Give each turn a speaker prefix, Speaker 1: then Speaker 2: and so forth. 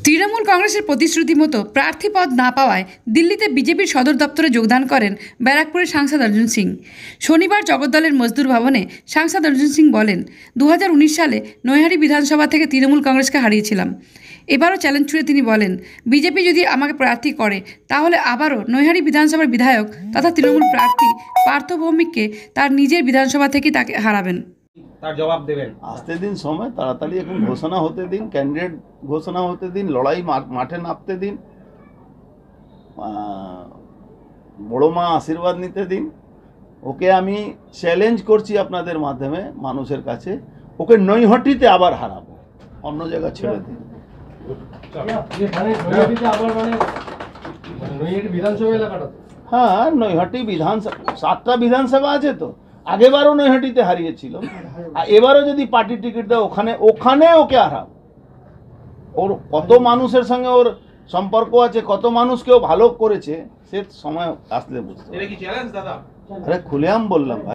Speaker 1: তৃণমূল কংগ্রেসের প্রতিশ্রুতি মতো প্রার্থী পদ না পাওয়ায় দিল্লিতে বিজেপির সদর দপ্তরে যোগদান করেন ব্যারাকপুরের সাংসদ অর্জুন সিং। শনিবার জগদ্দলের মজদুর ভবনে সাংসদ অর্জুন সিং বলেন, 2019 সালে নৈহাটি বিধানসভা থেকে তৃণমূল কংগ্রেসকে হারিয়েছিলাম। এবারও চ্যালেঞ্জ ছুড়ে তিনি বলেন, বিজেপি যদি আমাকে প্রার্থী করে তাহলে আবারও নৈহাটি বিধানসভার বিধায়ক তথা তৃণমূল প্রার্থী পার্থ ভৌমিককে তার নিজের বিধানসভা থেকে তাকে হারাবেন।
Speaker 2: তার জবাব দেবেন।
Speaker 3: আসতে দিন সময়, তাড়াতাড়ি এখন ঘোষণা হতে দিন, ক্যান্ডিডেট ঘোষণা হতে দিন, লড়াই মাঠে নামতে দিন, বড় মা আশীর্বাদ নিতে দিন। ওকে আমি চ্যালেঞ্জ করছি আপনাদের মাধ্যমে মানুষের কাছে, ওকে নৈহাটিতে আবার হারাবো, অন্য জায়গা ছেড়ে দিন। হ্যাঁ, নৈহাটি বিধানসভা 7টা বিধানসভা আছে তো, আগেবারও নৈহাটিতে হারিয়েছিল, আর এবারও যদি পার্টি টিকিট দেয় ওখানে ওকে হারাবো। ওর কত মানুষের সঙ্গে ওর সম্পর্ক আছে, কত মানুষকেও ভালো করেছে, সে সময় আসলে বুঝতে।
Speaker 2: এটা কি চ্যালেঞ্জ দাদা?
Speaker 3: আরে খুলেআম বললাম ভাই।